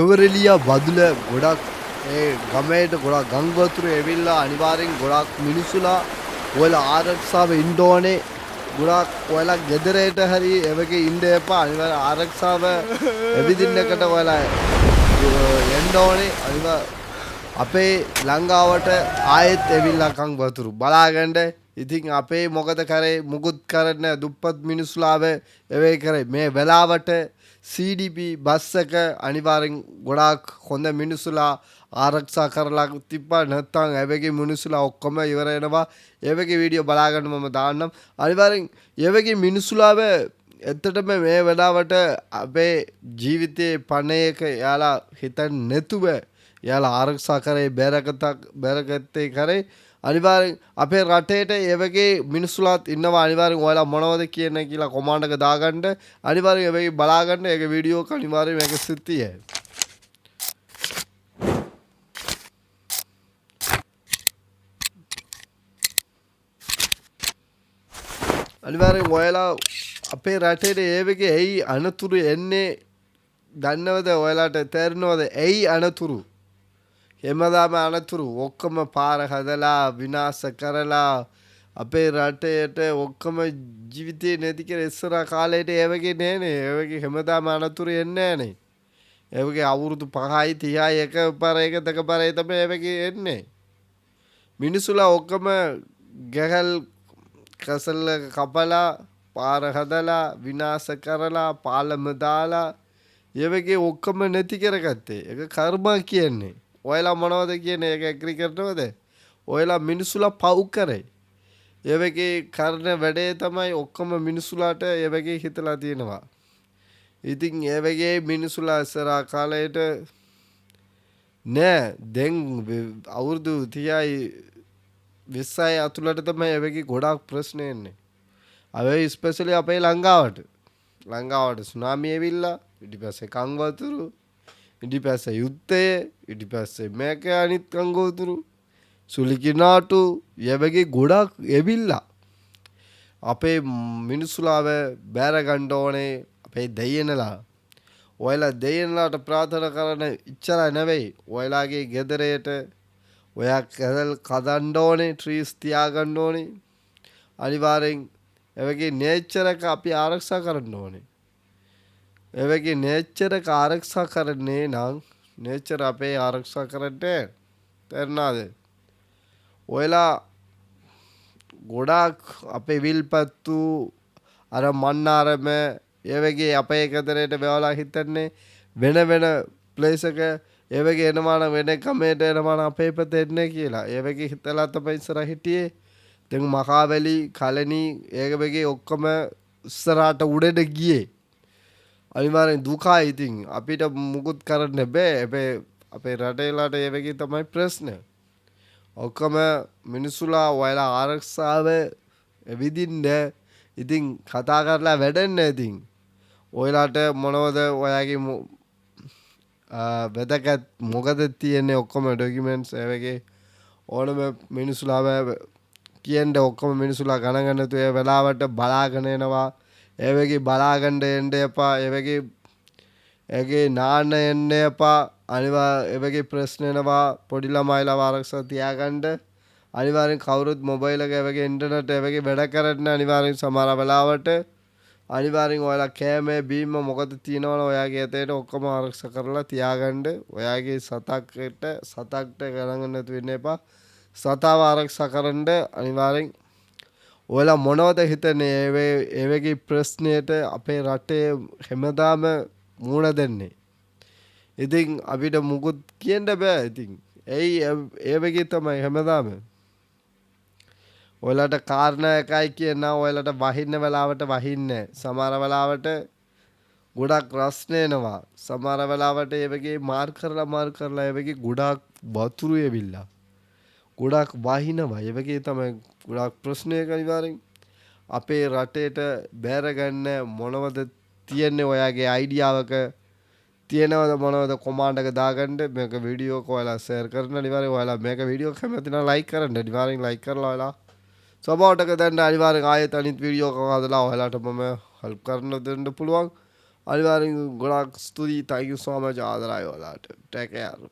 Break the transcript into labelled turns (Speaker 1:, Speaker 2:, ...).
Speaker 1: නුවරඑළිය බදුල ගොඩක් ගමේට ගොඩක් ගම් වතුර ඇවිල්ලා අනිවාර්යෙන් ගොඩක් මිනිස්සුලා ඔයාලා ආරක්ෂාව ඉන්න ඕනේ. ගොඩක් ඔයාලා ගෙදරට හරි ඒ වගේ ඉන්න එපා. අනිවාර්යෙන් ආරක්ෂාව එවිදින්නකට ඔයාලා එන්න ඕනේ. අපේ ලංකාවට ආයෙත් ඇවිල්ලා ගම් වතුර බලාගන්න. ඉතින් අපේ මොකද කරේ මුකුත් කරන්න දුප්පත් මිනිස්සුලාව එවේ කරේ මේ වෙලාවට CDP බස් එක අනිවාර්යෙන් ගොඩාක් හොඳ මිනිස්සුලා ආරක්ෂා කරලා තිබ්බා. නැත්නම් එවගේ මිනිස්සුලා ඔක්කොම ඉවර වෙනවා. එවගේ වීඩියෝ බලාගන්න මම දාන්නම්. අනිවාර්යෙන් එවගේ මිනිස්සුලාව ඇත්තටම මේ වෙලාවට අපේ ජීවිතේ පණයක යාලා හිතන්නේ නැතුව යාලා ආරක්ෂා කරේ බැරගත්තේ කරේ. අනිවාර්යෙන් අපේ රටේට ඒ වගේ මිනිස්සුලාත් ඉන්නවා. අනිවාර්යෙන් ඔයාලා මොනවද කියන්නේ කියලා කමෙන්ට් එක දාගන්න. අනිවාර්යෙන් ඒ වගේ බලාගන්න. ඒක වීඩියෝ එක අනිවාර්යෙන් මේක සිද්ධිය. අනිවාර්යෙන් ඔයාලා අපේ රටේට ඒ වගේ ඇයි අනතුරු එන්නේ දන්නවද? ඔයාලාට තේරෙනවද ඇයි අනතුරු? හැමදාම අනතුරු ඔක්කොම පාර හදලා විනාශ කරලා අපේ රටේට ඔක්කොම ජීවිතේ නැති කර ඉස්සර කාලේට ඒ වගේ නෑනේ. ඒ වගේ හැමදාම අනතුරු එන්නේ නෑනේ. ඒ වගේ අවුරුදු 5යි 30යි එකපාරයක දෙකපාරයි තමයි ඒ වගේ එන්නේ. මිනිස්සුලා ඔක්කොම ගහල් කසල කපලා පාර හදලා විනාශ කරලා පාලම දාලා ඒ වගේ ඔක්කොම නැති කරගත්තේ. ඒක කර්මා කියන්නේ. ඔයාලා මොනවද කියන්නේ? ඒක ඇග්‍රි කරනවද? ඔයාලා මිනිස්සුලා පව් කරේ. ඒ වගේ කරන වැඩේ තමයි ඔක්කොම මිනිස්සුලාට ඒ වගේ හිතලා තියෙනවා. ඉතින් ඒ වගේ මිනිස්සුලා ඉස්සරහා කාලේට නෑ දැන් අවුරුදු 30යි 20යි අතුලට තමයි ඒ වගේ ගොඩාක් ප්‍රශ්න එන්නේ. අවේ ස්පෙෂලි අපේ ලංකාවට සුනාමි ඇවිල්ලා ඊට පස්සේ කං වතුරු ඊට පස්සේ යුද්ධය ඊට පස්සේ මේක අනිත් කංගෝතුරු සුලිකිනාටු යවගේ ගොඩක් එවිල්ලා අපේ මිනිස්සුලාව බෑර ගන්න ඕනේ. අපේ දෙයියනලා ඔයාලා දෙයියනලාට ප්‍රාර්ථනා කරන ඉච්චරයි නෙවෙයි. ඔයාලාගේ ගෙදරේට ඔයා කැදල් කදන්න ඕනේ. ට්‍රීස් තියාගන්න ඕනේ. අනිවාර්යෙන් එවගේ නේචර් එක අපි ආරක්ෂා කරන්න ඕනේ. එවගේ නේචර් එක ආරක්ෂා කරන්නේ නම් නේචර් අපේ ආරක්ෂා කරන්නේ තේරුණාද? ඔයලා ගොඩාක් අපේ විල්පත්තු අර මන්නාරම ඒ වගේ අපේ ගෙදරට වෙවලා හිටන්නේ වෙන ප්ලේස් එක ඒ වගේ එනවාන වෙන කමේට එනවාන අපේ පැත්තේ එන්නේ කියලා. ඒ වගේ හිතලා තමයි ඉස්සරහ හිටියේ. දැන් මකාවැලි කලණි ඒක වගේ ඔක්කොම ඉස්සරහට උඩට ගියේ. අනිවාර්යෙන් දුකයි. ඉතින් අපිට මුකුත් කරන්න බෑ. අපේ රටේලාට ඒ වගේ තමයි ප්‍රශ්න. ඔක්කොම මිනිස්සුලා ඔයාලා ආරක්ෂාව විදින්න ඉතින් කතා කරලා වැඩන්නේ. ඉතින් ඔයාලාට මොනවද ඔයාගේ වැදගත් මොකද තියෙන්නේ ඔක්කොම ඩොකියුමන්ට්ස් ඒ වගේ ඕනම මිනිස්සුලාව කියන්න ඔක්කොම මිනිස්සුලා ගණන් ගන්න තු ඒ වෙලාවට බලාගෙන එනවා. ඒ වගේ බලාගන්න එන්න එපා. ඒ වගේ ඒගේ නාන්න එන්න එපා. අනිවාර්යෙන් ඒ වගේ ප්‍රශ්න එනවා. පොඩි ළමයිලා ආරක්ෂා තියාගන්න. අනිවාර්යෙන් කවුරුත් මොබයිල් එක ඒ වගේ ඉන්ටර්නෙට් ඒ වගේ වැඩ කරන්න අනිවාර්යෙන් සමහර වෙලාවට අනිවාර්යෙන් ඔයාලා කෑමේ බීම මොකද තියෙනවනේ ඔයාගේ ඇතේට ඔක්කොම ආරක්ෂා කරලා තියාගන්න. ඔයාගේ සතක්ට ගණන් ගන්න නැතු වෙන්න එපා. සතාව ආරක්ෂා කරන්න අනිවාර්යෙන්. ඔයාලා මොනවද හිතන්නේ ඒ වගේ ප්‍රශ්නයට අපේ රටේ හැමදාම මුණ දෙන්නේ. ඉතින් අපිට මුකුත් කියන්න බෑ. ඉතින් ඒ වගේ තමයි හැමදාම. ඔයාලට කාරණා එකයි කියනවා. ඔයාලට වහින්න වෙලාවට වහින්නේ. සමහර වෙලාවට ගොඩක් රස්න එනවා. සමහර වෙලාවට ඒ වගේ මාර් කරලා ඒ වගේ ගොඩක් වතුරු එවිලා ගොඩක් වහිනවා. ඒ වගේ තමයි ගොඩක් ප්‍රශ්නයක අනිවාර්යෙන් අපේ රටේට බෑරගන්න මොනවද තියෙන්නේ ඔයාගේ අයිඩියාවක තියෙනවද මොනවද කොමාන්ඩ් එක දාගන්න. මේක වීඩියෝ එක ඔයාලා ෂෙයාර් කරන්න අනිවාර්යෙන්. ඔයාලා මේක වීඩියෝ එක කැමති නම් ලයික් කරන්න. අනිවාර්යෙන් ලයික් කරලා ඔයාලා සපෝට් එක දෙන්න. අනිවාර්යෙන් ආයෙත් අනිත් වීඩියෝ එකක් හදලා ඔයාලට මම හෙල්ප් කරන්න දෙන්න පුළුවන්. අනිවාර්යෙන් ගොඩාක් ස්තුතියි. thank you so much ආදරයි ඔයාලට. take care.